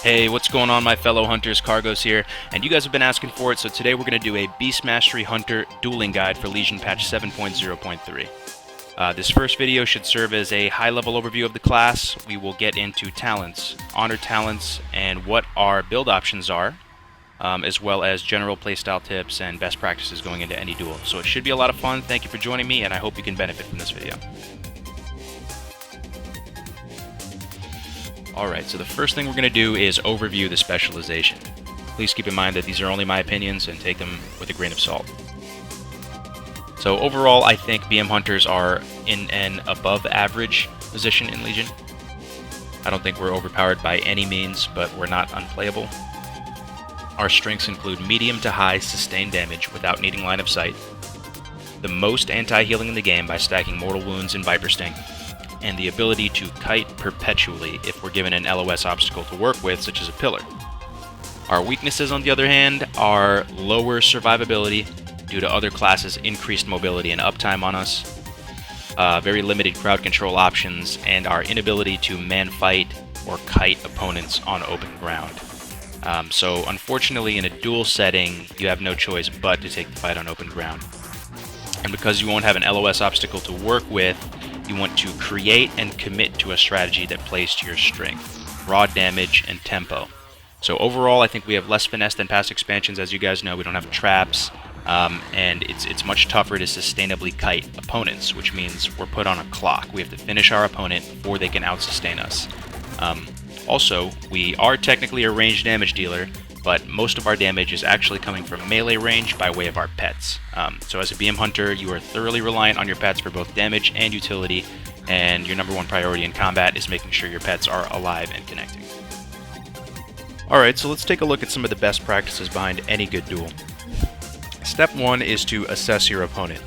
Hey, what's going on, my fellow hunters? Kargoz here, and you guys have been asking for it, so today we're going to do a Beast Mastery Hunter Dueling Guide for Legion patch 7.0.3. This first video should serve as a high-level overview of the class. We will get into talents, honor talents, and what our build options are, as well as general playstyle tips and best practices going into any duel. So it should be a lot of fun. Thank you for joining me, and I hope you can benefit from this video. Alright, so the first thing we're going to do is overview the specialization. Please keep in mind that these are only my opinions and take them with a grain of salt. So overall, I think BM Hunters are in an above average position in Legion. I don't think we're overpowered by any means, but we're not unplayable. Our strengths include medium to high sustained damage without needing line of sight, the most anti-healing in the game by stacking Mortal Wounds and Viper Sting, and the ability to kite perpetually if we're given an LOS obstacle to work with, such as a pillar. Our weaknesses, on the other hand, are lower survivability due to other classes' increased mobility and uptime on us, very limited crowd control options, and our inability to man-fight or kite opponents on open ground. So unfortunately, in a duel setting, you have no choice but to take the fight on open ground. And because you won't have an LOS obstacle to work with, you want to create and commit to a strategy that plays to your strength, raw damage, and tempo. So overall, I think we have less finesse than past expansions. As you guys know, we don't have traps, and it's much tougher to sustainably kite opponents, which means we're put on a clock. We have to finish our opponent before they can out-sustain us. Also, we are technically a ranged damage dealer, but most of our damage is actually coming from melee range by way of our pets. So as a BM Hunter, you are thoroughly reliant on your pets for both damage and utility, and your number one priority in combat is making sure your pets are alive and connecting. Alright, so let's take a look at some of the best practices behind any good duel. Step 1 is to assess your opponent.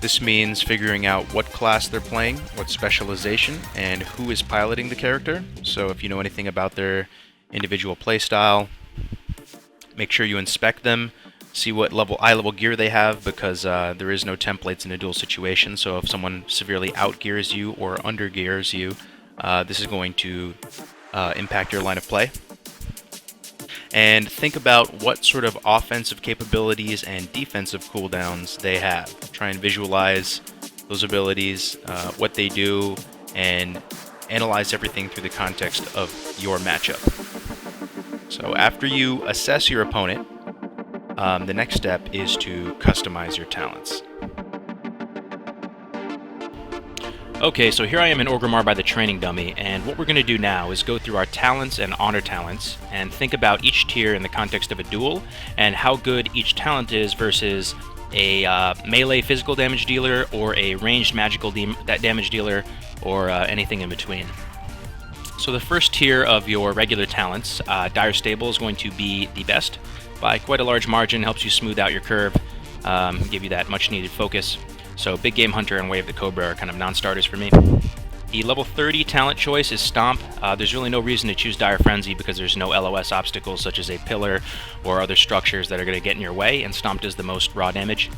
This means figuring out what class they're playing, what specialization, and who is piloting the character. So if you know anything about their individual playstyle, make sure you inspect them, see what eye level gear they have, because there is no templates in a duel situation. So if someone severely outgears you or undergears you, this is going to impact your line of play. And think about what sort of offensive capabilities and defensive cooldowns they have. Try and visualize those abilities, what they do, and analyze everything through the context of your matchup. So after you assess your opponent, the next step is to customize your talents. Okay, so here I am in Orgrimmar by the training dummy, and what we're going to do now is go through our talents and honor talents, and think about each tier in the context of a duel, and how good each talent is versus a melee physical damage dealer, or a ranged magical damage dealer, or anything in between. So the first tier of your regular talents, Dire Stable, is going to be the best by quite a large margin, helps you smooth out your curve, give you that much needed focus. So Big Game Hunter and Way of the Cobra are kind of non-starters for me. The level 30 talent choice is Stomp. There's really no reason to choose Dire Frenzy because there's no LOS obstacles such as a pillar or other structures that are going to get in your way, and Stomp does the most raw damage.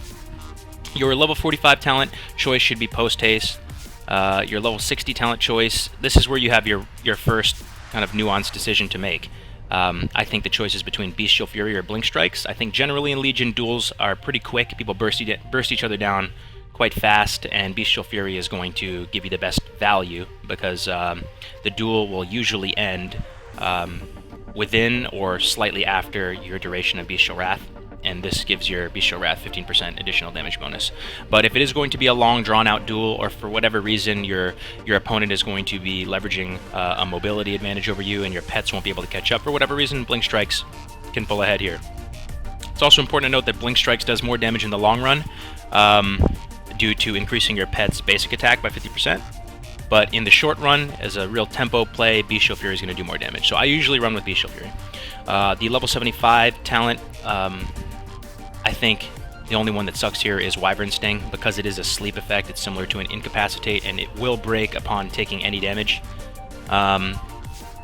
Your level 45 talent choice should be Post Haste. Your level 60 talent choice, this is where you have your first kind of nuanced decision to make. I think the choice is between Bestial Fury or Blink Strikes. I think generally in Legion, duels are pretty quick. People burst each other down quite fast, and Bestial Fury is going to give you the best value because the duel will usually end within or slightly after your duration of Bestial Wrath, and this gives your Bestial Wrath 15% additional damage bonus. But if it is going to be a long, drawn-out duel, or for whatever reason your opponent is going to be leveraging a mobility advantage over you and your pets won't be able to catch up for whatever reason, Blink Strikes can pull ahead here. It's also important to note that Blink Strikes does more damage in the long run, due to increasing your pet's basic attack by 50%. But in the short run, as a real tempo play, Bestial Fury is going to do more damage. So I usually run with Bestial Fury. The level 75 talent, I think the only one that sucks here is Wyvern Sting. Because it is a sleep effect, it's similar to an Incapacitate, and it will break upon taking any damage.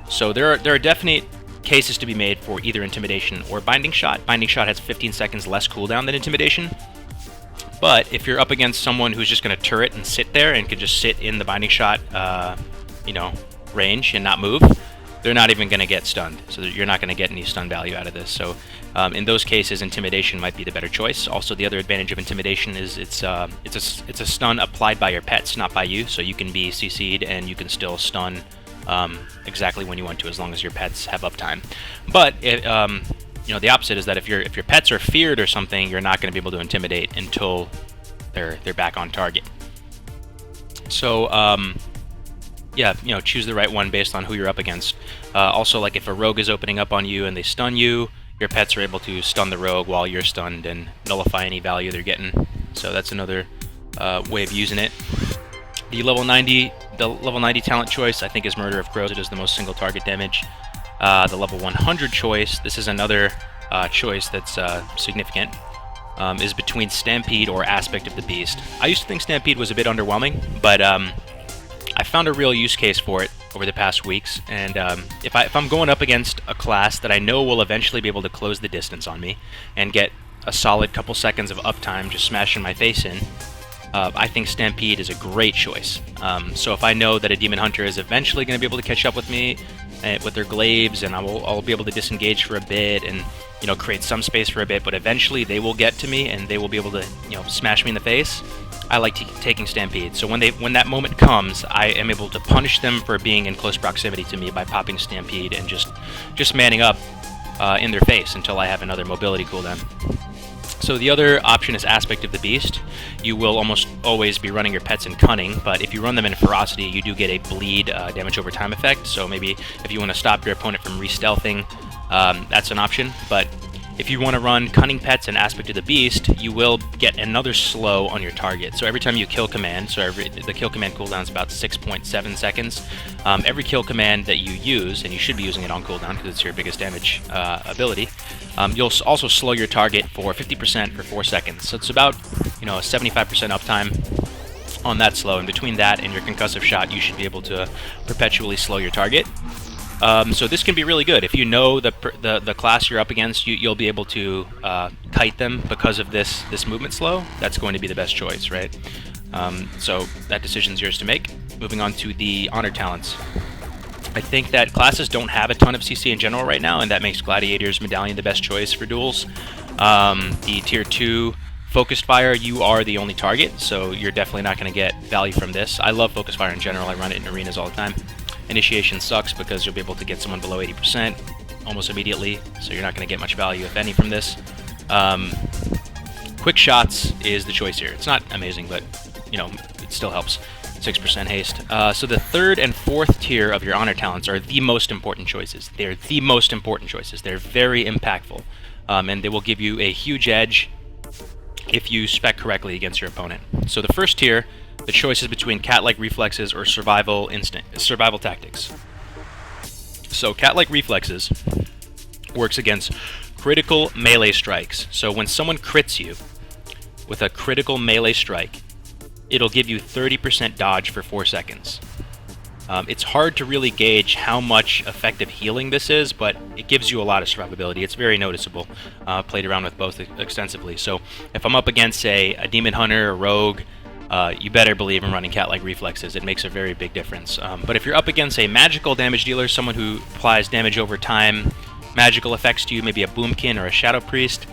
So there are definite cases to be made for either Intimidation or Binding Shot. Binding Shot has 15 seconds less cooldown than Intimidation. But if you're up against someone who's just going to turret and sit there and can just sit in the Binding Shot, range and not move, they're not even going to get stunned. So you're not going to get any stun value out of this. So in those cases, Intimidation might be the better choice. Also, the other advantage of Intimidation is it's a stun applied by your pets, not by you. So you can be CC'd and you can still stun exactly when you want to, as long as your pets have uptime. But you know, the opposite is that if your pets are feared or something, you're not going to be able to intimidate until they're back on target. So yeah, you know, choose the right one based on who you're up against. Also, like if a rogue is opening up on you and they stun you, your pets are able to stun the rogue while you're stunned and nullify any value they're getting. So that's another way of using it. The level 90 talent choice, I think, is Murder of Crows. It is the most single target damage. The level 100 choice, this is another choice that's significant, is between Stampede or Aspect of the Beast. I used to think Stampede was a bit underwhelming, but I found a real use case for it over the past weeks, and if I'm going up against a class that I know will eventually be able to close the distance on me and get a solid couple seconds of uptime just smashing my face in, I think Stampede is a great choice. So if I know that a Demon Hunter is eventually going to be able to catch up with me with their glaives, and I'll be able to disengage for a bit and, you know, create some space for a bit, but eventually they will get to me and they will be able to, you know, smash me in the face, I like taking Stampede. So when that moment comes, I am able to punish them for being in close proximity to me by popping Stampede and just manning up in their face until I have another mobility cooldown. So the other option is Aspect of the Beast. You will almost always be running your pets in Cunning, but if you run them in Ferocity, you do get a bleed damage over time effect. So maybe if you want to stop your opponent from re-stealthing, that's an option. But if you want to run Cunning Pets and Aspect of the Beast, you will get another slow on your target. So every time you kill command, the kill command cooldown is about 6.7 seconds. Every kill command that you use, and you should be using it on cooldown because it's your biggest damage ability, you'll also slow your target for 50% for 4 seconds. So it's about, you know, a 75% uptime on that slow. And between that and your concussive shot, you should be able to perpetually slow your target. So this can be really good. If you know the class you're up against, you'll be able to kite them because of this movement slow. That's going to be the best choice, right? So that decision's yours to make. Moving on to the honor talents. I think that classes don't have a ton of CC in general right now, and that makes Gladiator's Medallion the best choice for duels. The Tier 2 Focused Fire, you are the only target, so you're definitely not going to get value from this. I love Focused Fire in general. I run it in arenas all the time. Initiation sucks because you'll be able to get someone below 80% almost immediately, so you're not going to get much value, if any, from this. Quick Shots is the choice here. It's not amazing, but, you know, it still helps. 6% haste. So the third and fourth tier of your honor talents are the most important choices. They're the most important choices. They're very impactful, and they will give you a huge edge if you spec correctly against your opponent. So the first tier, the choice is between cat-like reflexes or survival tactics. So cat-like reflexes works against critical melee strikes. So when someone crits you with a critical melee strike, it'll give you 30% dodge for 4 seconds. It's hard to really gauge how much effective healing this is, but it gives you a lot of survivability. It's very noticeable. Played around with both extensively. So if I'm up against, say, a Demon Hunter, a Rogue, you better believe I'm running cat-like reflexes. It makes a very big difference. But if you're up against a magical damage dealer, someone who applies damage over time, magical effects to you, maybe a Boomkin or a Shadow Priest,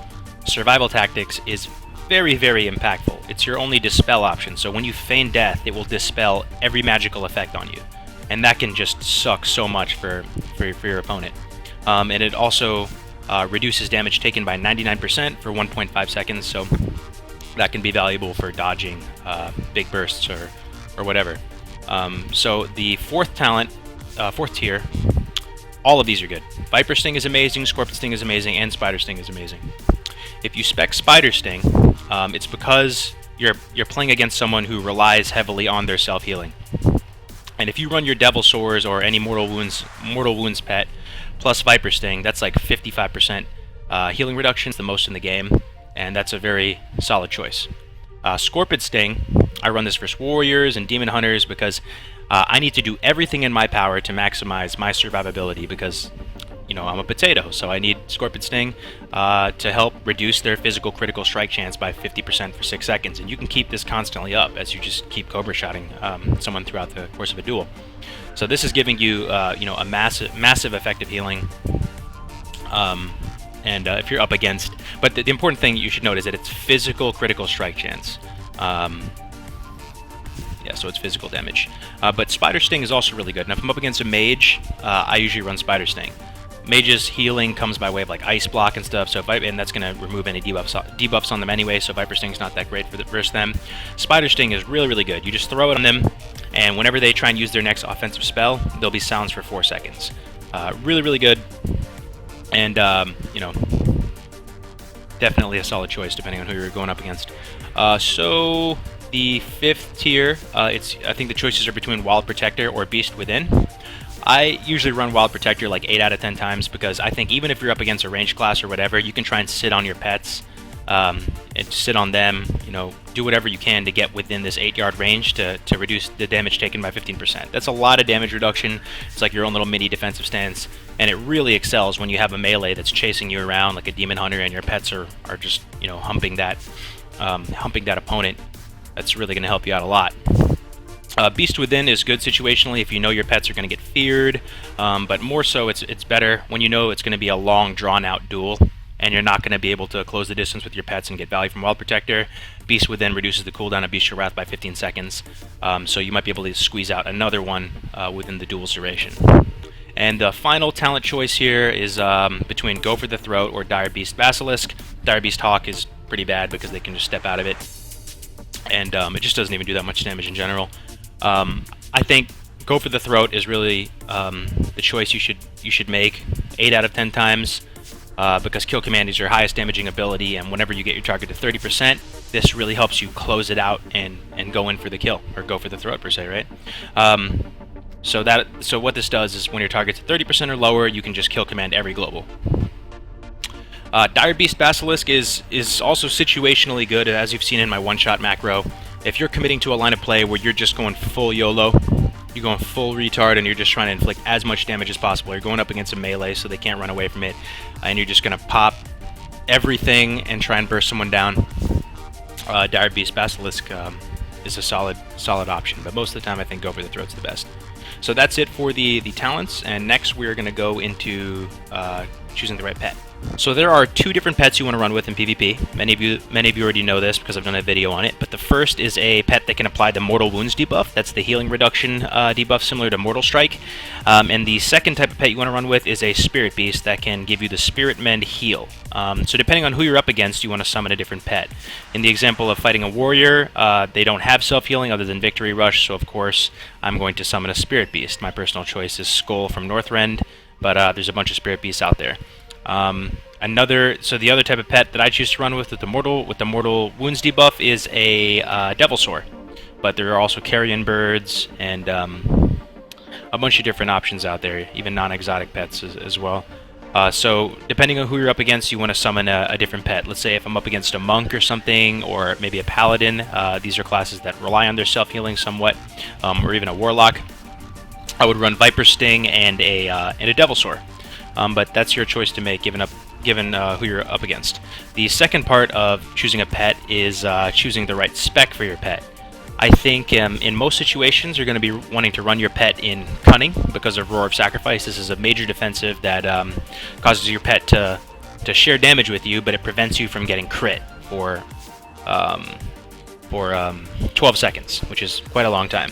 survival tactics is very, very impactful. It's your only dispel option, so when you feign death, it will dispel every magical effect on you. And that can just suck so much for your opponent. And it also reduces damage taken by 99% for 1.5 seconds, so that can be valuable for dodging big bursts or whatever. So the fourth tier, all of these are good. Viper Sting is amazing, Scorpion Sting is amazing, and Spider Sting is amazing. If you spec Spider Sting, it's because you're playing against someone who relies heavily on their self-healing. And if you run your Devil Sores or any Mortal Wounds pet plus Viper Sting, that's like 55% healing reduction. It's the most in the game, and that's a very solid choice. Scorpion Sting, I run this for Warriors and Demon Hunters because I need to do everything in my power to maximize my survivability, because I'm a potato, so I need Scorpion Sting to help reduce their physical critical strike chance by 50% for 6 seconds. And you can keep this constantly up as you just keep Cobra shotting someone throughout the course of a duel. So this is giving you, a massive effective healing. If you're up against, but the important thing you should note is that it's physical critical strike chance. Yeah, so it's physical damage. But Spider Sting is also really good. And if I'm up against a mage, I usually run Spider Sting. Mage's healing comes by way of like Ice Block and stuff, and that's going to remove any debuffs on them anyway, so Viper Sting's not that great versus them. Spider Sting is really, really good. You just throw it on them, and whenever they try and use their next offensive spell, they'll be silenced for 4 seconds. Really, really good. And, definitely a solid choice depending on who you're going up against. So the 5th tier, I think the choices are between Wild Protector or Beast Within. I usually run Wild Protector like 8 out of 10 times because I think even if you're up against a ranged class or whatever, you can try and sit on your pets, and sit on them, do whatever you can to get within this 8-yard range to reduce the damage taken by 15%. That's a lot of damage reduction. It's like your own little mini defensive stance, and it really excels when you have a melee that's chasing you around like a demon hunter and your pets are just, humping that opponent. That's really going to help you out a lot. Beast Within is good situationally if you know your pets are going to get feared, but more so it's better when you know it's going to be a long, drawn-out duel, and you're not going to be able to close the distance with your pets and get value from Wild Protector. Beast Within reduces the cooldown of Bestial Wrath by 15 seconds, so you might be able to squeeze out another one within the duel's duration. And the final talent choice here is between Go for the Throat or Dire Beast Basilisk. Dire Beast Hawk is pretty bad because they can just step out of it, and it just doesn't even do that much damage in general. I think Go for the Throat is really the choice you should make 8 out of 10 times, because Kill Command is your highest damaging ability, and whenever you get your target to 30%, this really helps you close it out and go in for the kill, or go for the throat per se, right? So what this does is when your target's at 30% or lower, you can just Kill Command every global. Dire Beast Basilisk is also situationally good, as you've seen in my one-shot macro. If you're committing to a line of play where you're just going full YOLO, you're going full retard, and you're just trying to inflict as much damage as possible, you're going up against a melee so they can't run away from it, and you're just going to pop everything and try and burst someone down, Dire Beast Basilisk is a solid option, but most of the time I think Go for the Throat's the best. So that's it for the talents, and next we're going to go into choosing the right pet. So there are 2 different pets you want to run with in PvP. Many of you already know this because I've done a video on it, but the first is a pet that can apply the Mortal Wounds debuff. That's the healing reduction debuff similar to Mortal Strike. And the second type of pet you want to run with is a Spirit Beast that can give you the Spirit Mend heal. So depending on who you're up against, you want to summon a different pet. In the example of fighting a warrior, they don't have self-healing other than Victory Rush, so of course I'm going to summon a Spirit Beast. My personal choice is Skull from Northrend, but there's a bunch of Spirit Beasts out there. So the other type of pet that I choose to run with the Mortal Wounds debuff is a Devilsaur, but there are also Carrion Birds and a bunch of different options out there, even non-exotic pets as well. So depending on who you're up against, you want to summon a different pet. Let's say if I'm up against a monk or something, or maybe a paladin, these are classes that rely on their self-healing somewhat, or even a warlock, I would run Viper Sting and a Devilsaur. But that's your choice to make given who you're up against. The second part of choosing a pet is choosing the right spec for your pet. I think in most situations you're going to be wanting to run your pet in Cunning because of Roar of Sacrifice. This is a major defensive that causes your pet to share damage with you, but it prevents you from getting crit for 12 seconds, which is quite a long time.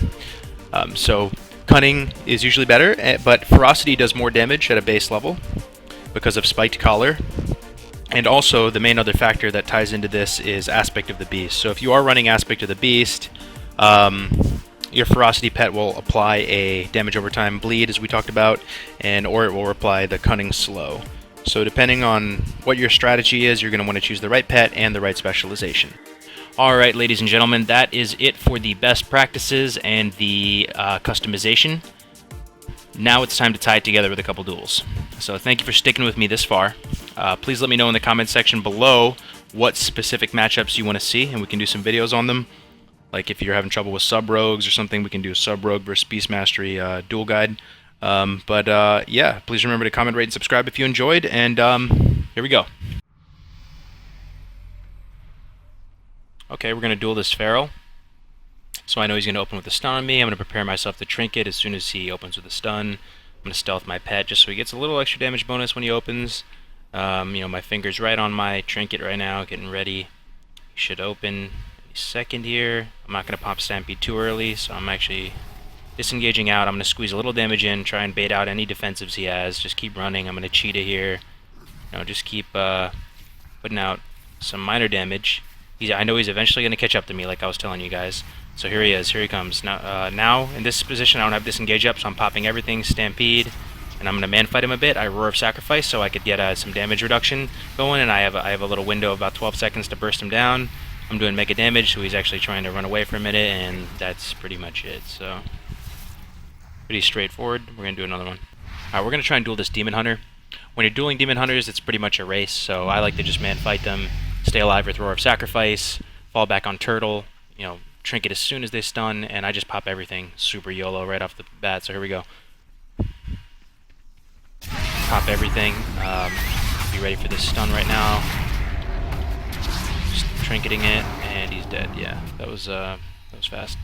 So Cunning is usually better, but Ferocity does more damage at a base level because of Spiked Collar. And also, the main other factor that ties into this is Aspect of the Beast. So if you are running Aspect of the Beast, your Ferocity pet will apply a damage over time bleed, as we talked about, or it will apply the Cunning Slow. So depending on what your strategy is, you're going to want to choose the right pet and the right specialization. Alright, ladies and gentlemen, that is it for the best practices and the customization. Now it's time to tie it together with a couple duels. So thank you for sticking with me this far. Please let me know in the comments section below what specific matchups you want to see, and we can do some videos on them. Like if you're having trouble with sub-rogues or something, we can do a sub-rogue versus Beast Mastery duel guide. Yeah, please remember to comment, rate, and subscribe if you enjoyed, and here we go. Okay, we're going to duel this Feral. So I know he's going to open with a stun on me. I'm going to prepare myself to trinket as soon as he opens with a stun. I'm going to stealth my pet just so he gets a little extra damage bonus when he opens. My finger's right on my trinket right now, getting ready. He should open any second here. I'm not going to pop Stampede too early, so I'm actually disengaging out. I'm going to squeeze a little damage in, try and bait out any defensives he has. Just keep running. I'm going to cheetah here. Just keep putting out some minor damage. I know he's eventually going to catch up to me, like I was telling you guys. So here he is. Here he comes. Now in this position, I don't have disengage up, so I'm popping everything, Stampede, and I'm going to man fight him a bit. I Roar of Sacrifice, so I could get some damage reduction going, and I have a little window of about 12 seconds to burst him down. I'm doing mega damage, so he's actually trying to run away for a minute, and that's pretty much it. So pretty straightforward. We're going to do another one. Alright, we're going to try and duel this Demon Hunter. When you're dueling Demon Hunters, it's pretty much a race, so I like to just man fight them, stay alive with Roar of Sacrifice, fall back on Turtle, trinket as soon as they stun, and I just pop everything super YOLO right off the bat. So here we go. Pop everything. Be ready for this stun right now. Just trinketing it, and he's dead. Yeah, that was fast.